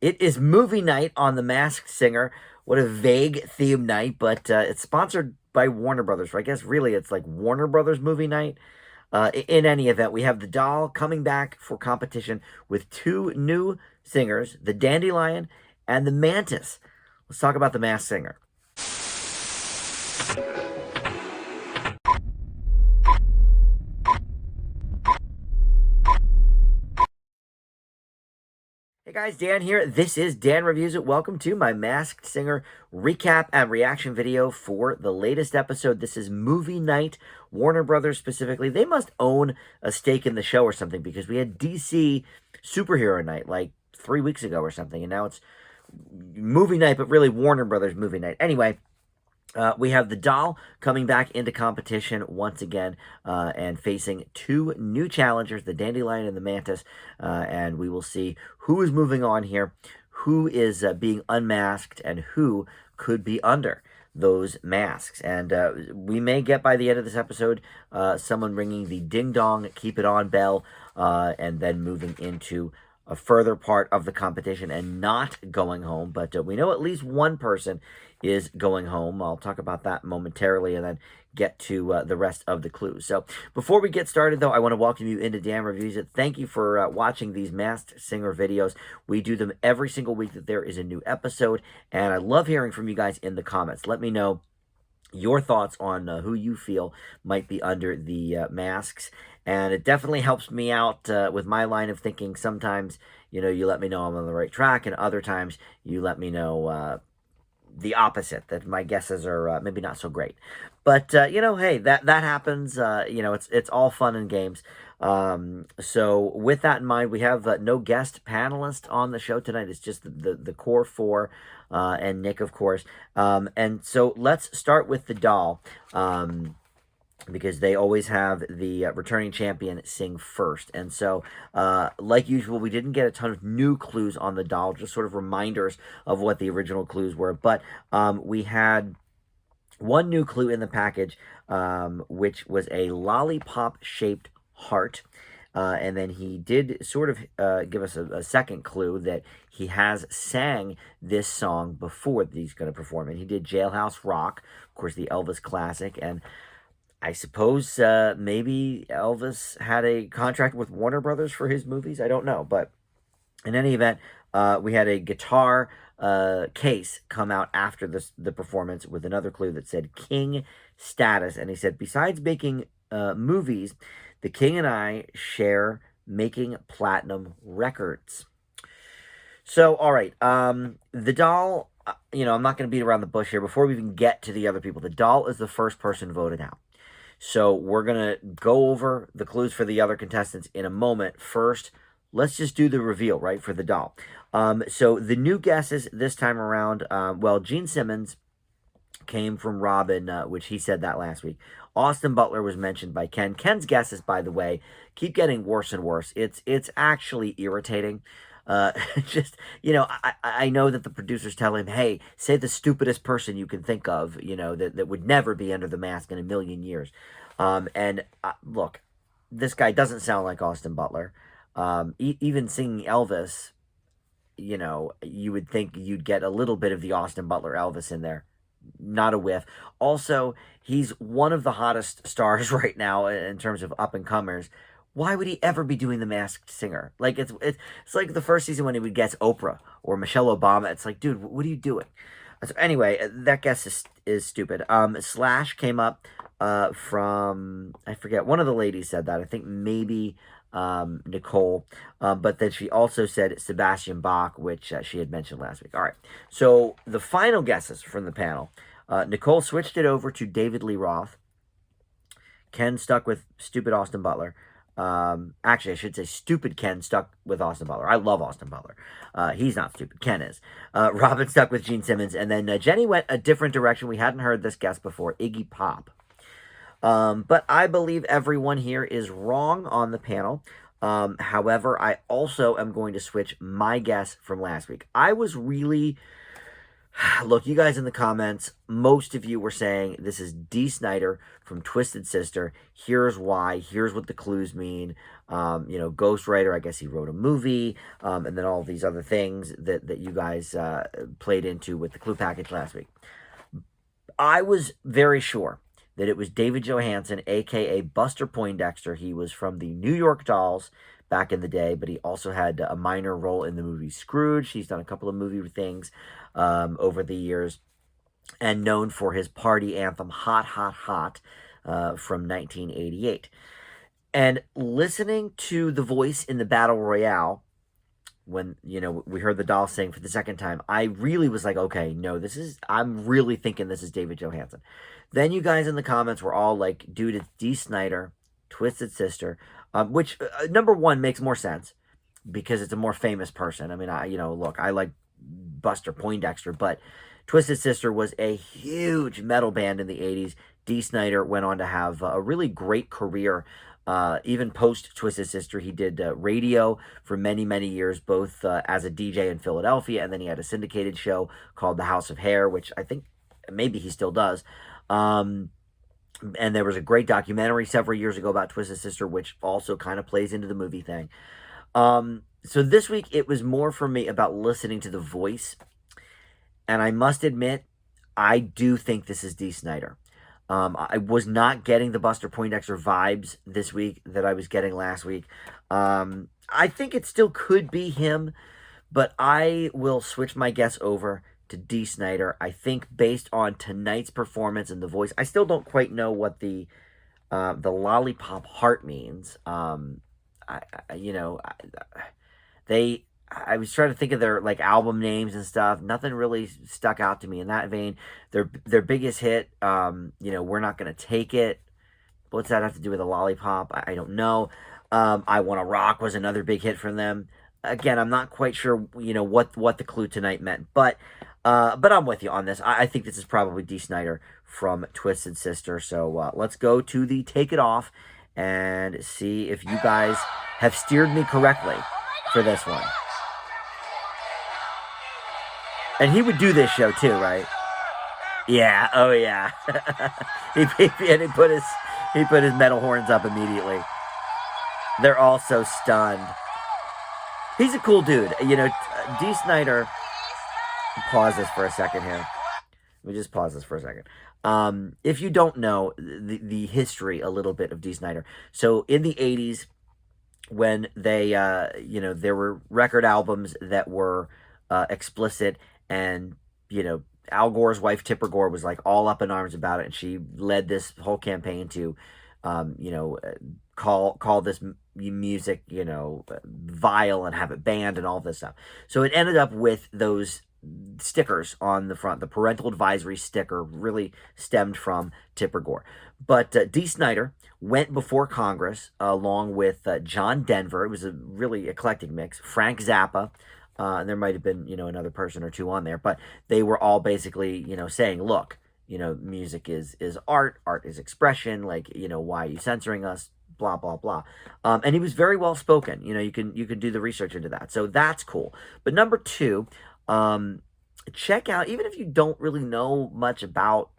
It is movie night on The Masked Singer. What a vague theme night, but it's sponsored by Warner Brothers. I guess really it's like Warner Brothers movie night. In any event, we have the doll coming back for competition with two new singers, the Dandelion and the Mantis. Let's talk about The Masked Singer. Hey guys, Dan here. This is Dan Reviews It. Welcome to my Masked Singer recap and reaction video for the latest episode. This is movie night. Warner Brothers specifically. They must own a stake in the show or something because we had DC superhero night like 3 weeks ago or something, and now it's movie night, but really Warner Brothers movie night. Anyway, we have the doll coming back into competition once again and facing two new challengers, the Dandelion and the Mantis, and we will see who is moving on here, who is being unmasked, and who could be under those masks. And we may get by the end of this episode someone ringing the ding-dong, keep it on bell, and then moving into a further part of the competition and not going home. But we know at least one person is going home. I'll talk about that momentarily and then get to the rest of the clues. So before we get started, though, I want to welcome you into Dan Reviews It. Thank you for watching these Masked Singer videos. We do them every single week that there is a new episode, and I love hearing from you guys in the comments. Let me know your thoughts on who you feel might be under the masks. And it definitely helps me out with my line of thinking. Sometimes, you know, you let me know I'm on the right track, and other times you let me know the opposite, that my guesses are maybe not so great. But, you know, hey, that happens. You know, it's all fun and games. So with that in mind, we have no guest panelist on the show tonight. It's just the core four and Nick, of course. And so let's start with the doll. Because they always have the returning champion sing first. And so, like usual, we didn't get a ton of new clues on the doll, just sort of reminders of what the original clues were. But we had one new clue in the package, which was a lollipop-shaped heart. And then he did sort of give us a second clue that he has sang this song before that he's going to perform. And he did Jailhouse Rock, of course, the Elvis classic. And I suppose maybe Elvis had a contract with Warner Brothers for his movies. I don't know. But in any event, we had a guitar case come out after the performance with another clue that said King status. And he said, besides making movies, the King and I share making platinum records. So, all right. The doll, you know, I'm not going to beat around the bush here. Before we even get to the other people, the doll is the first person voted out. So we're going to go over the clues for the other contestants in a moment. First, let's just do the reveal, right, for the doll. So the new guesses this time around, well, Gene Simmons came from Robin, which he said that last week. Austin Butler was mentioned by Ken. Ken's guesses, by the way, keep getting worse and worse. It's actually irritating. Just, you know, I know that the producers tell him, hey, say the stupidest person you can think of, you know, that would never be under the mask in a million years. And look, this guy doesn't sound like Austin Butler. Even singing Elvis, you know, you would think you'd get a little bit of the Austin Butler Elvis in there. Not a whiff. Also, he's one of the hottest stars right now in terms of up-and-comers. Why would he ever be doing The Masked Singer? Like, it's like the first season when he would guess Oprah or Michelle Obama. It's like, dude, what are you doing? So anyway, that guess is stupid. Slash came up from, I forget, one of the ladies said that. I think maybe Nicole. But then she also said Sebastian Bach, which she had mentioned last week. All right. So the final guesses from the panel. Nicole switched it over to David Lee Roth. Ken stuck with stupid Austin Butler. Actually, I should say stupid Ken stuck with Austin Butler. I love Austin Butler. He's not stupid. Ken is. Robin stuck with Gene Simmons. And then Jenny went a different direction. We hadn't heard this guess before. Iggy Pop. But I believe everyone here is wrong on the panel. However, I also am going to switch my guess from last week. I was really Look, you guys in the comments, most of you were saying this is Dee Snyder from Twisted Sister. Here's why. Here's what the clues mean. Ghostwriter, I guess he wrote a movie, and then all these other things that you guys played into with the clue package last week. I was very sure that it was David Johansen, a.k.a. Buster Poindexter. He was from the New York Dolls back in the day, but he also had a minor role in the movie Scrooge. He's done a couple of movie things over the years, and known for his party anthem, Hot, Hot, Hot, from 1988. And listening to the voice in the Battle Royale, when, we heard the doll sing for the second time, I really was like, okay, no, I'm really thinking this is David Johansen. Then you guys in the comments were all like, dude, it's Dee Snyder, Twisted Sister, which, number one, makes more sense because it's a more famous person. I mean, look, I like Buster Poindexter, but Twisted Sister was a huge metal band in the 80s. Dee Snyder went on to have a really great career. Even post Twisted Sister, he did radio for many, many years, both as a DJ in Philadelphia, and then he had a syndicated show called The House of Hair, which I think maybe he still does. And there was a great documentary several years ago about Twisted Sister, which also kind of plays into the movie thing. So this week, it was more for me about listening to the voice. And I must admit, I do think this is Dee Snyder. I was not getting the Buster Poindexter vibes this week that I was getting last week. I think it still could be him, but I will switch my guess over to Dee Snyder. I think based on tonight's performance and the voice, I still don't quite know what the lollipop heart means. I was trying to think of their like album names and stuff. Nothing really stuck out to me in that vein. Their biggest hit, We're Not Gonna Take It. What's that have to do with a lollipop? I don't know. I Wanna Rock was another big hit from them. Again, I'm not quite sure, what the clue tonight meant, but I'm with you on this. I think this is probably Dee Snyder from Twisted Sister. So let's go to the Take It Off and see if you guys have steered me correctly for this one. And he would do this show too, right? Yeah. Oh yeah. he put his metal horns up immediately. They're all so stunned. He's a cool dude. Dee Snyder. Pause this for a second here. Let me just pause this for a second. If you don't know the history a little bit of Dee Snyder, so in the 80s, when they, there were record albums that were explicit, and, Al Gore's wife, Tipper Gore, was like all up in arms about it, and she led this whole campaign to, call this music, vile and have it banned and all this stuff. So it ended up with those stickers on the front. The parental advisory sticker really stemmed from Tipper Gore. But Dee Snyder went before Congress along with John Denver. It was a really eclectic mix. Frank Zappa. And there might have been, another person or two on there, but they were all basically, saying, look, music is art is expression, like, why are you censoring us, blah, blah, blah. And he was very well spoken. You can do the research into that. So that's cool. But number two, check out, even if you don't really know much about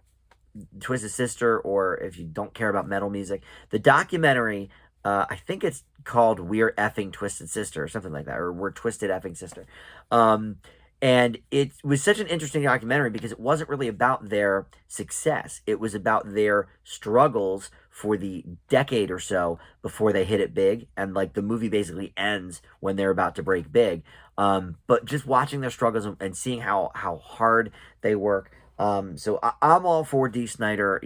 Twisted Sister, or if you don't care about metal music, the documentary, I think it's called We're Effing Twisted Sister or something like that, or We're Twisted Effing Sister. And it was such an interesting documentary because it wasn't really about their success. It was about their struggles for the decade or so before they hit it big. And like the movie basically ends when they're about to break big. But just watching their struggles and seeing how hard they work. So I'm all for Dee Snyder,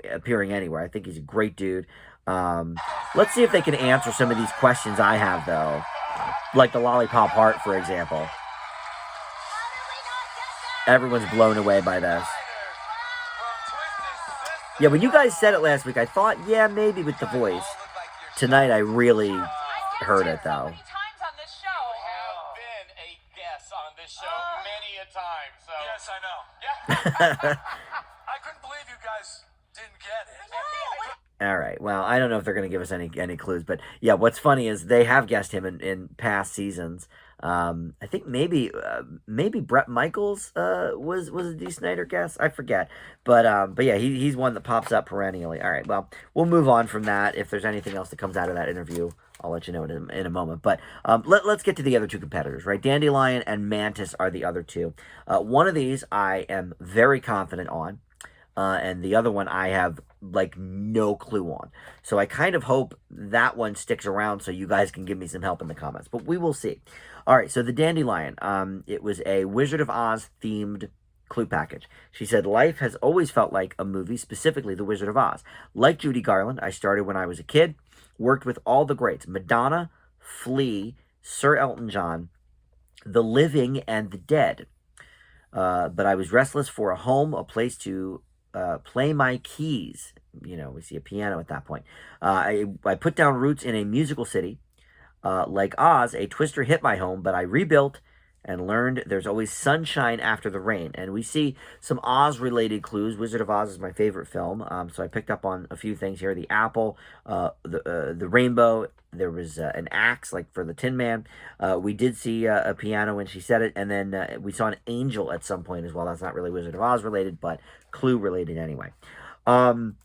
appearing anywhere. I think he's a great dude. Let's see if they can answer some of these questions I have, though. Like the lollipop heart, for example. Everyone's blown away by this. Yeah, when you guys said it last week, I thought, yeah, maybe with the voice. Tonight, I really heard it, though. Yes, I know. Yeah. I couldn't believe you guys didn't get it. All right. Well, I don't know if they're going to give us any clues, but yeah, what's funny is they have guessed him in past seasons. I think maybe Brett Michaels was a D. Snyder guest. I forget, but yeah, he's one that pops up perennially. All right. Well, we'll move on from that. If there's anything else that comes out of that interview, I'll let you know in a moment. But let's get to the other two competitors, right? Dandelion and Mantis are the other two. One of these I am very confident on. And the other one I have like no clue on. So I kind of hope that one sticks around so you guys can give me some help in the comments. But we will see. All right, so the Dandelion. It was a Wizard of Oz themed clue package. She said, life has always felt like a movie, specifically The Wizard of Oz. Like Judy Garland, I started when I was a kid, worked with all the greats, Madonna, Flea, Sir Elton John, the living and the dead. But I was restless for a home, a place to play my keys. You know, we see a piano at that point. I put down roots in a musical city. Like Oz, a twister hit my home, but I rebuilt and learned there's always sunshine after the rain. And we see some Oz-related clues. Wizard of Oz is my favorite film, so I picked up on a few things here. The apple, the rainbow. There was an axe, like for the Tin Man. We did see a piano when she said it, and then we saw an angel at some point as well. That's not really Wizard of Oz related, but clue related anyway. And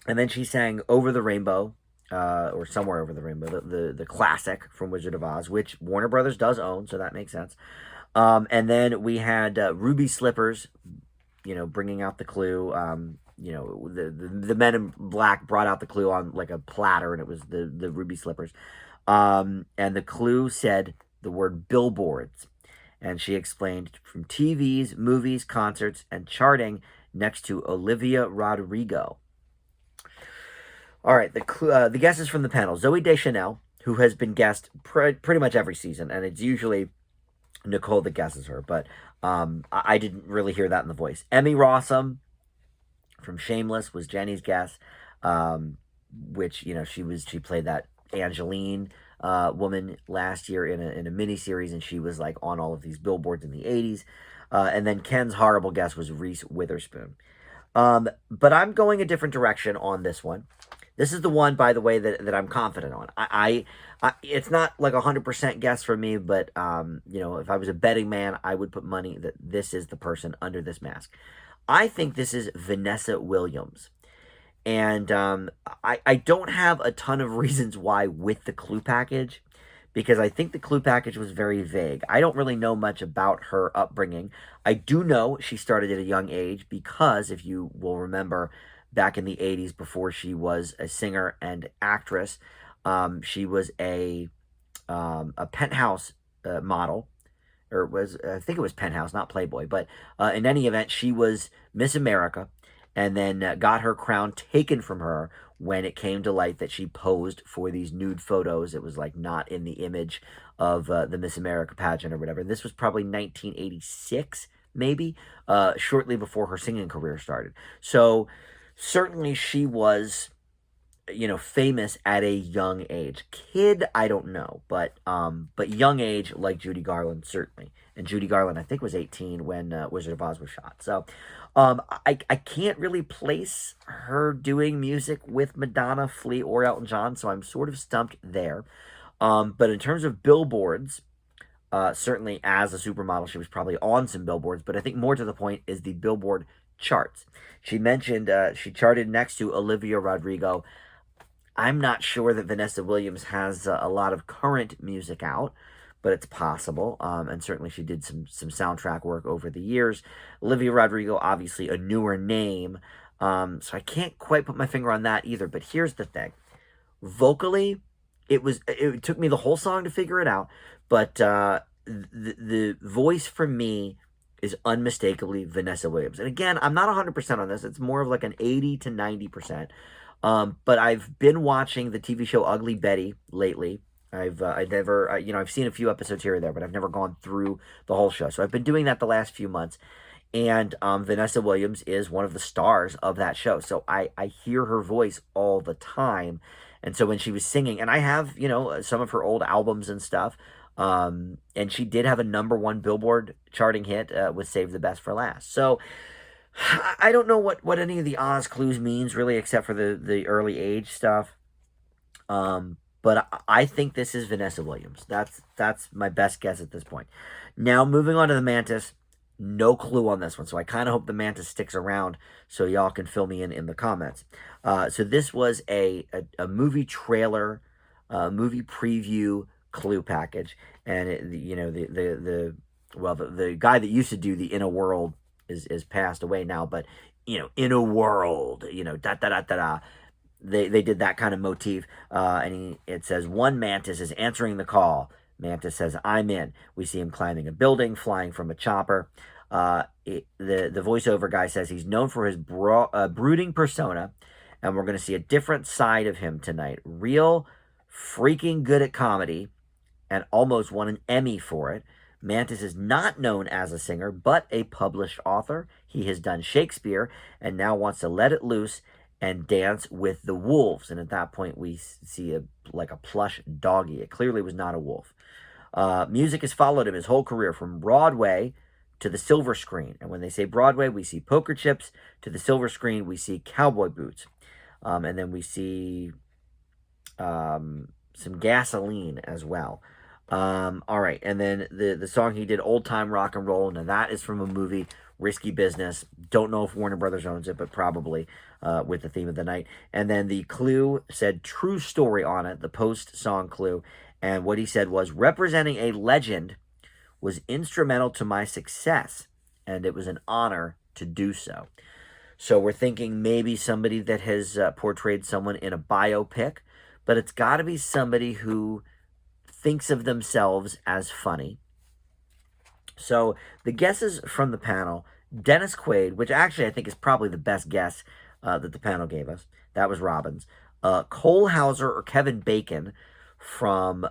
then she sang Over the Rainbow, or Somewhere Over the Rainbow, the classic from Wizard of Oz, which Warner Brothers does own, so that makes sense. And then we had Ruby Slippers, you know, bringing out the clue. You know, the men in black brought out the clue on like a platter, and it was the Ruby Slippers. And the clue said the word Billboards. And she explained from TVs, movies, concerts, and charting next to Olivia Rodrigo. All right, the guesses from the panel. Zooey Deschanel, who has been guessed pretty much every season, and it's usually Nicole that guesses her, but I didn't really hear that in the voice. Emmy Rossum from Shameless was Jenny's guess, which, you know, she played that Angeline woman last year in a miniseries, and she was like on all of these billboards in the 80s. And then Ken's horrible guess was Reese Witherspoon. But I'm going a different direction on this one. This is the one, by the way, that I'm confident on. I it's not like 100% guess for me, but you know, if I was a betting man, I would put money that this is the person under this mask. I think this is Vanessa Williams. And I don't have a ton of reasons why with the clue package, because I think the clue package was very vague. I don't really know much about her upbringing. I do know she started at a young age because, if you will remember, back in the 80s, before she was a singer and actress, she was a Penthouse model, or I think it was Penthouse, not Playboy. But in any event, she was Miss America, and then got her crown taken from her when it came to light that she posed for these nude photos. It was like not in the image of the Miss America pageant or whatever. And this was probably 1986, maybe, shortly before her singing career started. So certainly she was, you know, famous at a young age. Kid, I don't know, but young age, like Judy Garland, certainly. And Judy Garland, I think, was 18 when Wizard of Oz was shot. So I can't really place her doing music with Madonna, Flea, or Elton John, so I'm sort of stumped there. But in terms of billboards, certainly as a supermodel, she was probably on some billboards, but I think more to the point is the Billboard charts. She mentioned she charted next to Olivia Rodrigo. I'm not sure that Vanessa Williams has a lot of current music out, but it's possible. And certainly she did some soundtrack work over the years. Olivia Rodrigo, obviously a newer name, so I can't quite put my finger on that either. But here's the thing. Vocally, it took me the whole song to figure it out, but the voice for me is unmistakably Vanessa Williams. And again, I'm not 100% on this. It's more of like an 80 to 90%. But I've been watching the TV show Ugly Betty lately. I've never, you know, I've seen a few episodes here or there, but I've never gone through the whole show. So I've been doing that the last few months. And Vanessa Williams is one of the stars of that show. So I hear her voice all the time. And so when she was singing, and I have, you know, some of her old albums and stuff, and she did have a #1 Billboard charting hit with Save the Best for Last. So I don't know what any of the Oz clues means really, except for the early age stuff. But I think this is Vanessa Williams. That's my best guess at this point. Now moving on to the Mantis. No clue on this one, so I kind of hope the Mantis sticks around so y'all can fill me in the comments. So this was a movie trailer, movie preview clue package, and the guy that used to do the In a World is passed away now, but In a World, da da da da da. They did that kind of motif, and it says one Mantis is answering the call. Mantis says, "I'm in." We see him climbing a building, flying from a chopper. The voiceover guy says he's known for his brooding persona, and we're going to see a different side of him tonight. Real freaking good at comedy, and almost won an Emmy for it. Mantis is not known as a singer, but a published author. He has done Shakespeare, and now wants to let it loose and dance with the wolves. And at that point, we see a plush doggy. It clearly was not a wolf. Music has followed him his whole career, from Broadway to the silver screen. And when they say Broadway, we see Poker Chips. To the silver screen, we see Cowboy Boots. And then we see some Gasoline as well. All right, and then the song he did, Old Time Rock and Roll. Now that is from a movie, Risky Business. Don't know if Warner Brothers owns it, but probably, with the theme of the night. And then the clue said True Story on it, the post-song clue. And what he said was, representing a legend was instrumental to my success, and it was an honor to do so. So we're thinking maybe somebody that has portrayed someone in a biopic, but it's got to be somebody who thinks of themselves as funny. So the guesses from the panel: Dennis Quaid, which actually I think is probably the best guess that the panel gave us. That was Robbins. Cole Hauser or Kevin Bacon from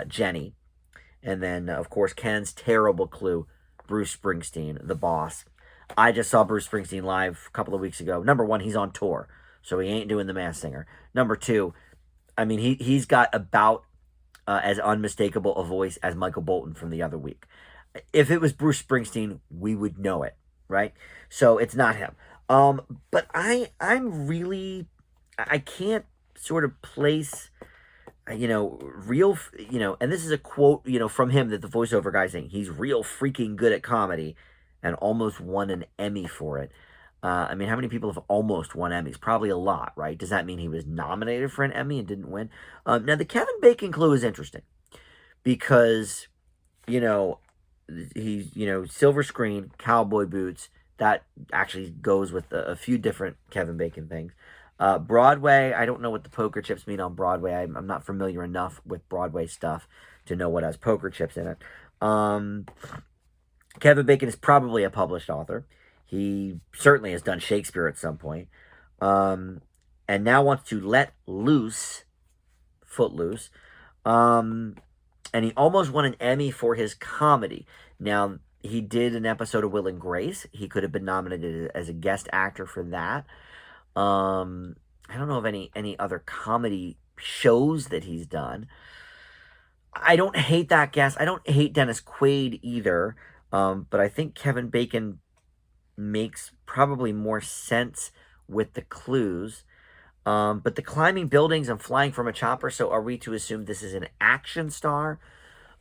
Jenny. And then, of course, Ken's terrible clue, Bruce Springsteen, the boss. I just saw Bruce Springsteen live a couple of weeks ago. Number one, he's on tour, so he ain't doing The Masked Singer. Number two, I mean, he's got about as unmistakable a voice as Michael Bolton from the other week. If it was Bruce Springsteen, we would know it, right? So it's not him. But I can't sort of place, real, and this is a quote, from him, that the voiceover guy's saying he's real freaking good at comedy and almost won an Emmy for it. I mean, how many people have almost won Emmys? Probably a lot, right? Does that mean he was nominated for an Emmy and didn't win? Now, the Kevin Bacon clue is interesting because, he's, silver screen, cowboy boots. That actually goes with a few different Kevin Bacon things. Broadway, I don't know what the poker chips mean on Broadway. I'm not familiar enough with Broadway stuff to know what has poker chips in it. Kevin Bacon is probably a published author. He certainly has done Shakespeare at some point. And now wants to let loose, Footloose. And he almost won an Emmy for his comedy. Now, he did an episode of Will and Grace. He could have been nominated as a guest actor for that. I don't know of any other comedy shows that he's done. I don't hate that guess. I don't hate Dennis Quaid either. But I think Kevin Bacon makes probably more sense with the clues. But the climbing buildings and flying from a chopper, so are we to assume this is an action star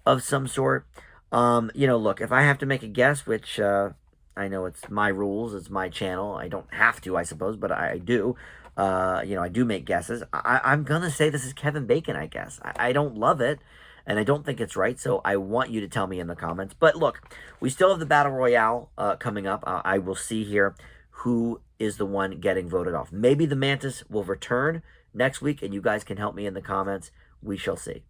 of some sort? Look, if I have to make a guess, which I know it's my rules, it's my channel, I don't have to, I suppose, but I do. I do make guesses. I'm going to say this is Kevin Bacon, I guess. I don't love it, and I don't think it's right, so I want you to tell me in the comments. But look, we still have the Battle Royale coming up. I will see here who is the one getting voted off. Maybe the Mantis will return next week, and you guys can help me in the comments. We shall see.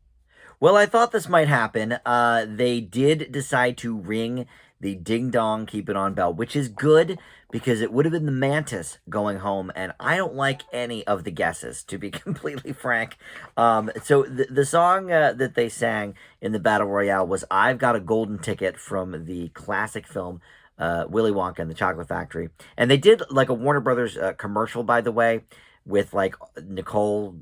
Well, I thought this might happen. They did decide to ring the ding-dong keep it on bell, which is good because it would have been the Mantis going home, and I don't like any of the guesses, to be completely frank. So the song that they sang in the Battle Royale was I've Got a Golden Ticket from the classic film Willy Wonka and the Chocolate Factory. And they did like a Warner Brothers commercial, by the way, with like Nicole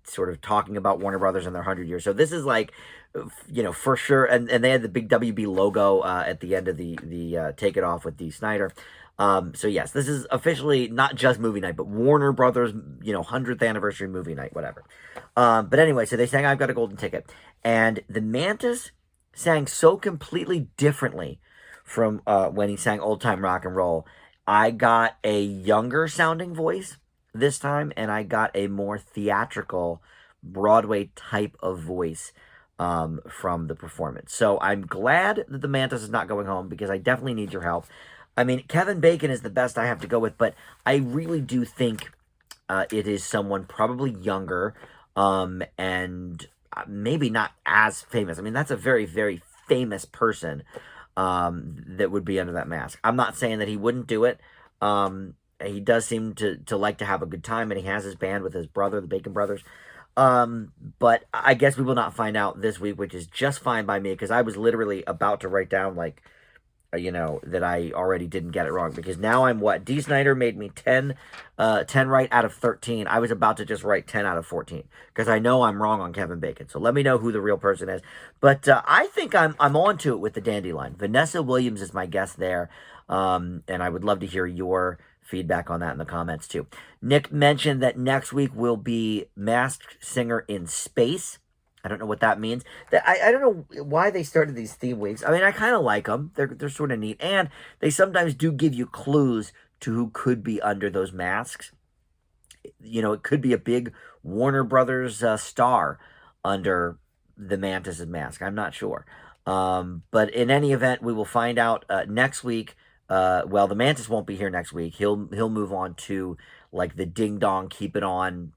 sort of talking about Warner Brothers and their 100 years. So this is like for sure. And they had the big WB logo at the end of the Take It Off with the Snyder. So yes, this is officially not just movie night, but Warner Brothers, 100th anniversary movie night, whatever. But anyway, so they sang "I've Got a Golden Ticket," and the Mantis sang so completely differently from when he sang "Old Time Rock and Roll." I got a younger sounding voice this time, and I got a more theatrical Broadway type of voice from the performance. So I'm glad that the Mantis is not going home, because I definitely need your help. I mean, Kevin Bacon is the best I have to go with, but I really do think it is someone probably younger and maybe not as famous. I mean, that's a very, very famous person that would be under that mask. I'm not saying that he wouldn't do it. He does seem to like to have a good time, and he has his band with his brother, the Bacon Brothers. But I guess we will not find out this week, which is just fine by me, because I was literally about to write down, like, that I already didn't get it wrong, because now I'm what? D. Snyder made me 10 right out of 13. I was about to just write 10 out of 14, because I know I'm wrong on Kevin Bacon. So let me know who the real person is. But I think I'm on to it with the Dandelion. Vanessa Williams is my guest there, and I would love to hear your feedback on that in the comments too. Nick mentioned that next week will be Masked Singer in Space. I don't know what that means. I don't know why they started these theme weeks. I mean, I kind of like them. They're sort of neat. And they sometimes do give you clues to who could be under those masks. It could be a big Warner Brothers star under the Mantis' mask. I'm not sure. But in any event, we will find out next week. Well, the Mantis won't be here next week. He'll move on to like the Ding Dong Keep It On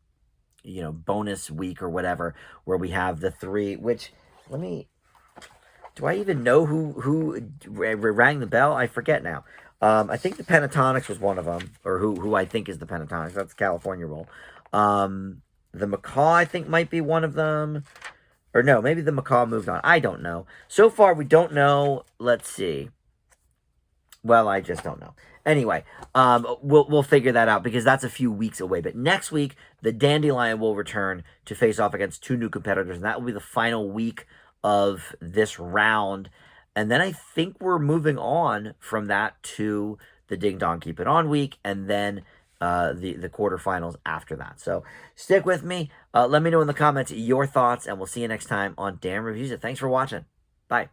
bonus week or whatever, where we have the three, which, do I even know who rang the bell? I forget now. I think the Pentatonics was one of them, or who I think is the Pentatonics. That's California Roll. The Macaw, I think, might be one of them. Or no, maybe the Macaw moved on. I don't know. So far, we don't know. Let's see. Well, I just don't know. Anyway, we'll figure that out, because that's a few weeks away. But next week, the Dandelion will return to face off against two new competitors, and that will be the final week of this round. And then I think we're moving on from that to the Ding Dong Keep It On week, and then the quarterfinals after that. So stick with me. Let me know in the comments your thoughts, and we'll see you next time on Dan Reviews It. Thanks for watching. Bye.